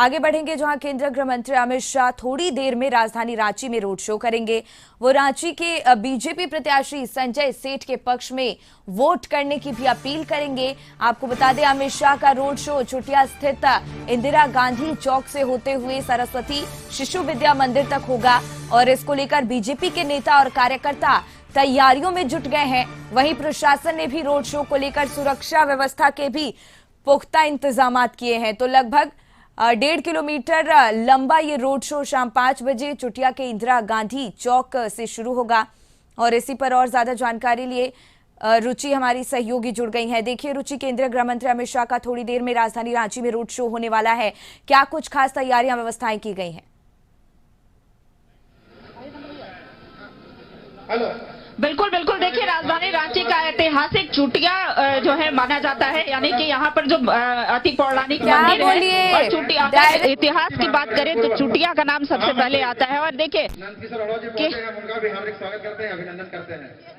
आगे बढ़ेंगे, जहां केंद्रीय गृह मंत्री अमित शाह थोड़ी देर में राजधानी रांची में रोड शो करेंगे। वो रांची के बीजेपी प्रत्याशी संजय सेठ के पक्ष में वोट करने की भी अपील करेंगे। आपको बता दें, अमित शाह का रोड शो चुटिया स्थित इंदिरा गांधी चौक से होते हुए सरस्वती शिशु विद्या मंदिर तक होगा और इसको लेकर बीजेपी के नेता और कार्यकर्ता तैयारियों में जुट गए हैं। वहीं प्रशासन ने भी रोड शो को लेकर सुरक्षा व्यवस्था के भी पुख्ता इंतजाम किए हैं। तो लगभग 1.5 किलोमीटर लंबा ये रोड शो शाम 5 बजे चुटिया के इंदिरा गांधी चौक से शुरू होगा। और इसी पर और ज्यादा जानकारी लिए रुचि हमारी सहयोगी जुड़ गई है। देखिए रुचि, केंद्रीय गृह मंत्री अमित शाह का थोड़ी देर में राजधानी रांची में रोड शो होने वाला है, क्या कुछ खास तैयारियां व्यवस्थाएं की गई हैं? बिल्कुल बिल्कुल, देखिए राजधानी रांची का ऐतिहासिक चुटिया जो है माना जाता है, यानी कि यहाँ पर जो अति पौराणिक मंदिर है और चुटिया, इतिहास की बात करें तो चुटिया का नाम सबसे पहले आता है। और देखिए उनका भी हार्दिक स्वागत करते हैं, अभिनंदन करते हैं।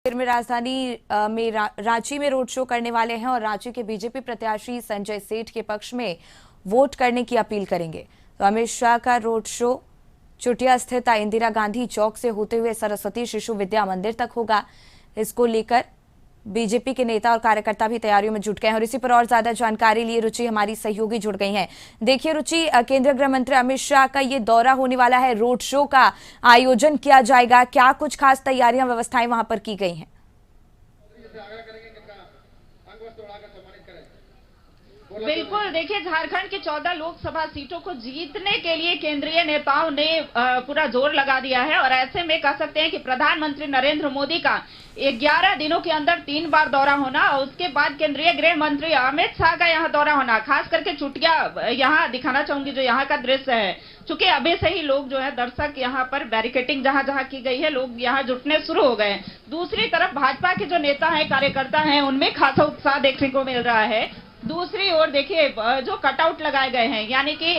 में राजधानी में रांची में रोड शो करने वाले हैं और रांची के बीजेपी प्रत्याशी संजय सेठ के पक्ष में वोट करने की अपील करेंगे। तो अमित शाह का रोड शो चुटिया स्थित इंदिरा गांधी चौक से होते हुए सरस्वती शिशु विद्या मंदिर तक होगा। इसको लेकर बीजेपी के नेता और कार्यकर्ता भी तैयारियों में जुट गए हैं और इसी पर और ज्यादा जानकारी लिए रुचि हमारी सहयोगी जुड़ गई हैं। देखिए रुचि, केंद्रीय गृह मंत्री अमित शाह का ये दौरा होने वाला है, रोड शो का आयोजन किया जाएगा, क्या कुछ खास तैयारियां व्यवस्थाएं वहां पर की गई हैं? बिल्कुल, देखिए झारखंड की 14 लोकसभा सीटों को जीतने के लिए केंद्रीय नेताओं ने पूरा जोर लगा दिया है और ऐसे में कह सकते हैं कि प्रधानमंत्री नरेंद्र मोदी का 11 दिनों के अंदर 3 बार दौरा होना और उसके बाद केंद्रीय गृह मंत्री अमित शाह का यहाँ दौरा होना, खास करके चुटिया यहाँ दिखाना चाहूंगी जो यहाँ का दृश्य है। चूंकि अभी से ही लोग जो है दर्शक यहाँ पर बैरिकेटिंग जहां जहां की गई है, लोग यहाँ जुटने शुरू हो गए। दूसरी तरफ भाजपा के जो नेता हैं, कार्यकर्ता हैं, उनमें खासा उत्साह देखने को मिल रहा है। दूसरी ओर देखिए जो कटआउट लगाए गए हैं, यानी कि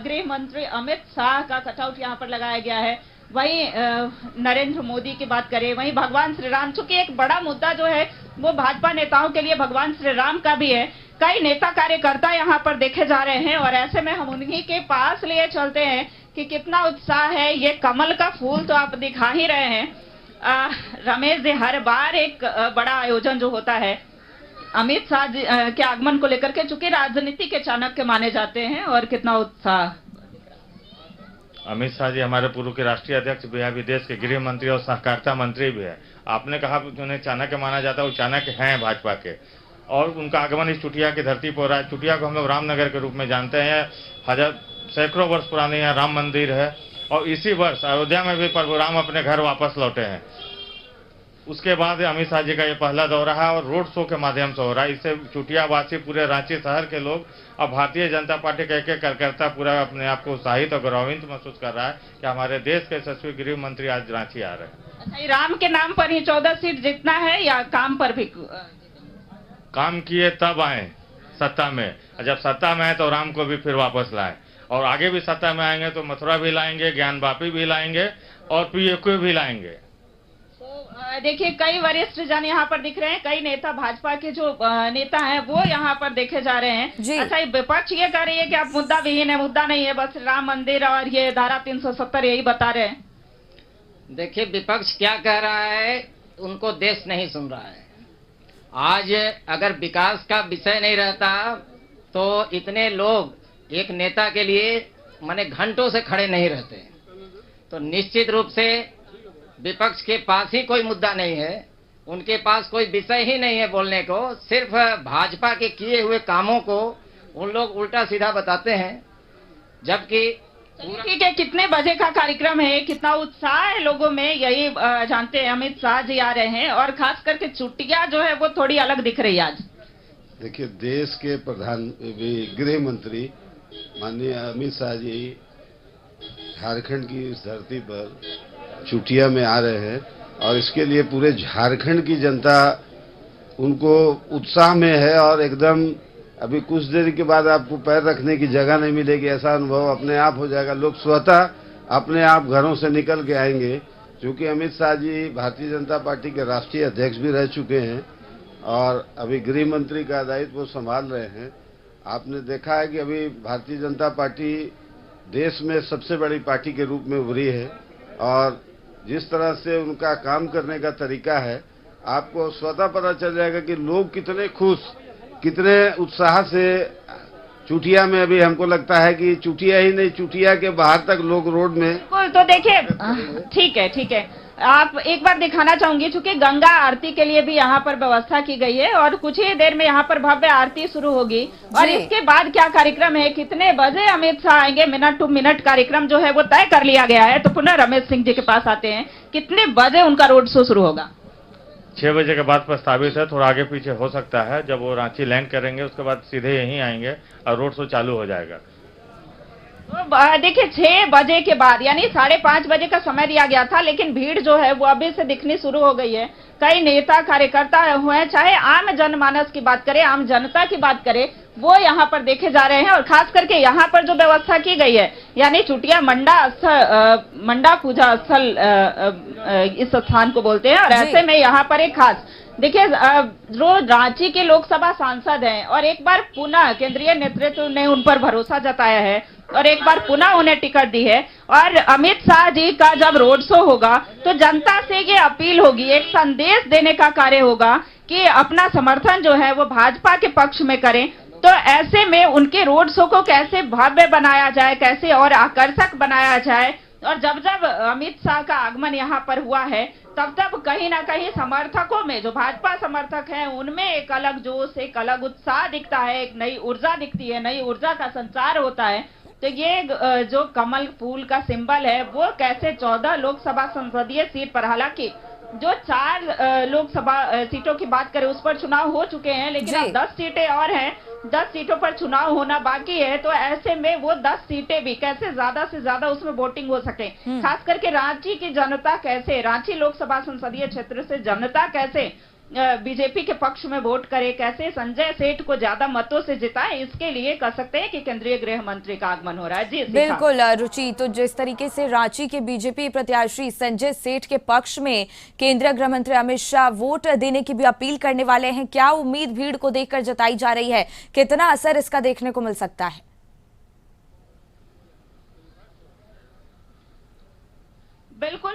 गृह मंत्री अमित शाह का कटआउट यहाँ पर लगाया गया है। वहीं नरेंद्र मोदी की बात करें, वहीं भगवान श्री राम, चूंकि एक बड़ा मुद्दा जो है वो भाजपा नेताओं के लिए भगवान श्री राम का भी है। कई नेता कार्यकर्ता यहाँ पर देखे जा रहे हैं और ऐसे में हम उन्हीं के पास लिए चलते हैं कि कितना उत्साह है। ये कमल का फूल तो आप दिखा ही रहे हैं रमेश जी, हर बार एक बड़ा आयोजन जो होता है अमित शाह के आगमन को लेकर के, चूंकि राजनीति के चाणक्य माने जाते हैं, और कितना उत्साह। अमित शाह जी हमारे पूर्व के राष्ट्रीय अध्यक्ष भी है, विदेश के गृह मंत्री और सहकारिता मंत्री भी है। आपने कहा उन्हें चाणक्य माना जाता है, वो चाणक्य हैं भाजपा के, और उनका आगमन इस चुटिया की धरती पर हो रहा है। चुटिया को हम लोग रामनगर के रूप में जानते हैं, सैकड़ों वर्ष पुरानी यहाँ राम मंदिर है और इसी वर्ष अयोध्या में भी प्रभु राम अपने घर वापस लौटे हैं। उसके बाद अमित शाह जी का ये पहला दौरा है और रोड शो के माध्यम से हो रहा है। इससे चुटिया वासी, पूरे रांची शहर के लोग और भारतीय जनता पार्टी के एक कार्यकर्ता पूरा अपने आप को उत्साहित और गौरवान्वित महसूस कर रहा है कि हमारे देश के यशस्वी गृह मंत्री आज रांची आ रहे हैं। अच्छा, राम के नाम पर ही 14 सीट जीतना है या काम पर भी? काम किए तब आए सत्ता में, जब सत्ता में आए तो राम को भी फिर वापस लाए और आगे भी सत्ता में आएंगे तो मथुरा भी लाएंगे, ज्ञान वापी भी लाएंगे और पीएक्यू भी लाएंगे। देखिए कई वरिष्ठ जन यहाँ पर दिख रहे हैं, कई नेता भाजपा के जो नेता हैं वो यहाँ पर देखे जा रहे हैं। अच्छा, विपक्ष ये कह रही है कि आप मुद्दा विहीन है, मुद्दा नहीं है, बस राम मंदिर और ये धारा 370 यही बता रहे हैं। देखिए विपक्ष क्या कह रहा है, उनको देश नहीं सुन रहा है। आज अगर विकास का विषय नहीं रहता तो इतने लोग एक नेता के लिए माने घंटों से खड़े नहीं रहते। तो निश्चित रूप से विपक्ष के पास ही कोई मुद्दा नहीं है, उनके पास कोई विषय ही नहीं है बोलने को। सिर्फ भाजपा के किए हुए कामों को उन लोग उल्टा सीधा बताते हैं, जबकि ठीक है। कितने बजे का कार्यक्रम है, कितना उत्साह है लोगों में, यही जानते हैं। अमित शाह जी आ रहे हैं और खास करके चुटिया जो है वो थोड़ी अलग दिख रही है आज। देखिए देश के प्रधान गृह मंत्री माननीय अमित शाह जी झारखंड की इस धरती पर चुटिया में आ रहे हैं और इसके लिए पूरे झारखंड की जनता उनको उत्साह में है और एकदम अभी कुछ देर के बाद आपको पैर रखने की जगह नहीं मिलेगी, ऐसा अनुभव अपने आप हो जाएगा। लोग स्वतः अपने आप घरों से निकल के आएंगे, क्योंकि अमित शाह जी भारतीय जनता पार्टी के राष्ट्रीय अध्यक्ष भी रह चुके हैं और अभी गृह मंत्री का दायित्व वो संभाल रहे हैं। आपने देखा है कि अभी भारतीय जनता पार्टी देश में सबसे बड़ी पार्टी के रूप में उभरी है और जिस तरह से उनका काम करने का तरीका है, आपको स्वतः पता चल जाएगा कि लोग कितने खुश, कितने उत्साह से चुटिया में, अभी हमको लगता है कि चुटिया ही नहीं, चुटिया के बाहर तक लोग रोड में। बिल्कुल, तो देखिए ठीक है आप एक बार दिखाना चाहूंगी, चूंकि गंगा आरती के लिए भी यहाँ पर व्यवस्था की गई है और कुछ ही देर में यहाँ पर भव्य आरती शुरू होगी और इसके बाद क्या कार्यक्रम है, कितने बजे अमित शाह आएंगे, मिनट टू मिनट कार्यक्रम जो है वो तय कर लिया गया है। तो पुनः रमेश सिंह जी के पास आते हैं, कितने बजे उनका रोड शो शुरू होगा? 6 बजे के बाद प्रस्तावित है, थोड़ा आगे पीछे हो सकता है। जब वो रांची लैंड करेंगे उसके बाद सीधे यहीं आएंगे और रोड शो चालू हो जाएगा। तो देखिए 6 बजे के बाद यानी 5:30 बजे का समय दिया गया था, लेकिन भीड़ जो है वो अभी से दिखनी शुरू हो गई है। कई नेता कार्यकर्ता हुए, चाहे आम जनमानस की बात करें, आम जनता की बात करें, वो यहाँ पर देखे जा रहे हैं। और खास करके यहाँ पर जो व्यवस्था की गई है, यानी चुटिया मंडा पूजा स्थल इस स्थान को बोलते हैं और ऐसे में यहाँ पर एक खास देखिए जो रांची के लोकसभा सांसद हैं और एक बार पुनः केंद्रीय नेतृत्व ने उन पर भरोसा जताया है और एक बार पुनः उन्हें टिकट दी है और अमित शाह जी का जब रोड शो होगा तो जनता से ये अपील होगी, एक संदेश देने का कार्य होगा कि अपना समर्थन जो है वो भाजपा के पक्ष में करें। तो ऐसे में उनके रोड शो को कैसे भव्य बनाया जाए, कैसे और आकर्षक बनाया जाए। और जब जब अमित शाह का आगमन यहाँ पर हुआ है तब तब कहीं ना कहीं समर्थकों में, जो भाजपा समर्थक हैं, उनमें एक अलग जोश, एक अलग उत्साह दिखता है, एक नई ऊर्जा दिखती है, नई ऊर्जा का संचार होता है। तो ये जो कमल फूल का सिंबल है वो कैसे 14 लोकसभा संसदीय सीट पर, हालांकि जो 4 लोकसभा सीटों की बात करें उस पर चुनाव हो चुके हैं, लेकिन अब 10 सीटें और हैं, 10 सीटों पर चुनाव होना बाकी है। तो ऐसे में वो 10 सीटें भी कैसे ज्यादा से ज्यादा उसमें वोटिंग हो सके, खास करके रांची की जनता कैसे, रांची लोकसभा संसदीय क्षेत्र से जनता कैसे बीजेपी के पक्ष में वोट करे, कैसे संजय सेठ को ज्यादा मतों से जिताए, इसके लिए कह सकते हैं कि केंद्रीय गृह मंत्री का आगमन हो रहा है। जी बिल्कुल रुचि, तो जिस तरीके से रांची के बीजेपी प्रत्याशी संजय सेठ के पक्ष में केंद्रीय गृह मंत्री अमित शाह वोट देने की भी अपील करने वाले हैं, क्या उम्मीद भीड़ को देखकर जताई जा रही है, कितना असर इसका देखने को मिल सकता है?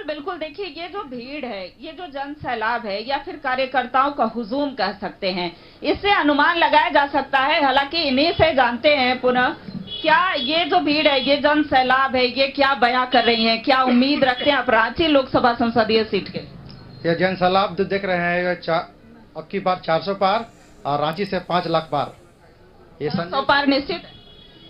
बिल्कुल देखिए, ये जो भीड़ है, ये जो जन सैलाब है या फिर कार्यकर्ताओं का हुजूम कह सकते हैं, इससे अनुमान लगाया जा सकता है। हालांकि इन्हीं से जानते हैं पुनः क्या ये जो भीड़ है, ये जन सैलाब है, ये क्या बयां कर रही है, क्या उम्मीद रखते हैं आप रांची लोकसभा संसदीय सीट के? ये जन सैलाब जो देख रहे हैं, अब की बार 400 पार और रांची से 5 लाख पार, ये 100 पार निश्चित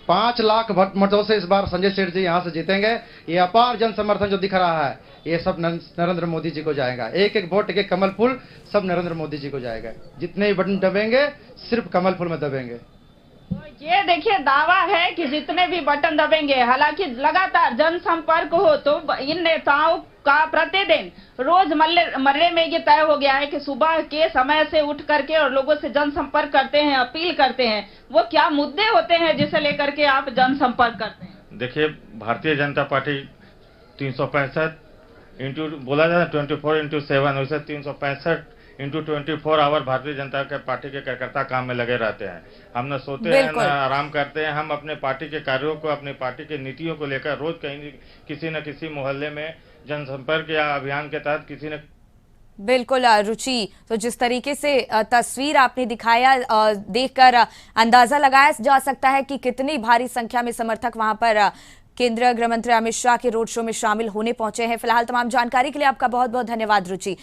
5 लाख मतों से इस बार संजय सेठ जी यहाँ से जीतेंगे। ये अपार जन समर्थन जो दिख रहा है, ये सब नरेंद्र मोदी जी को जाएगा। एक एक वोट, एक कमल फूल सब नरेंद्र मोदी जी को जाएगा। जितने ही बटन दबेंगे सिर्फ कमल फूल में दबेंगे। ये देखिए दावा है कि जितने भी बटन दबेंगे, हालांकि लगातार जनसंपर्क हो तो इन नेताओं का प्रतिदिन रोजमर्रे में ये तय हो गया है कि सुबह के समय से उठ करके और लोगों से जनसंपर्क करते हैं, अपील करते हैं। वो क्या मुद्दे होते हैं जिसे लेकर के आप जनसंपर्क करते हैं? देखिए, भारतीय जनता पार्टी 365 इंटू बोला जाए 24/7, वैसे 365 into 24 our Bharatiya Janata party के कार्यकर्ता काम में लगे रहते हैं। हम न सोते हैं न आराम करते हैं। हम अपने पार्टी के कार्यों को, अपनी पार्टी की नीतियों को लेकर रोज कहीं किसी न किसी मोहल्ले में जनसंपर्क या अभियान के तहत किसी न। बिल्कुल रुचि, तो जिस तरीके से तस्वीर आपने दिखाया, देखकर अंदाजा लगाया जा सकता है कि कितनी भारी संख्या में समर्थक वहां पर केंद्रीय गृह मंत्री अमित शाह के रोड शो में शामिल होने पहुंचे हैं। फिलहाल तमाम जानकारी के लिए आपका बहुत बहुत धन्यवाद रुचि।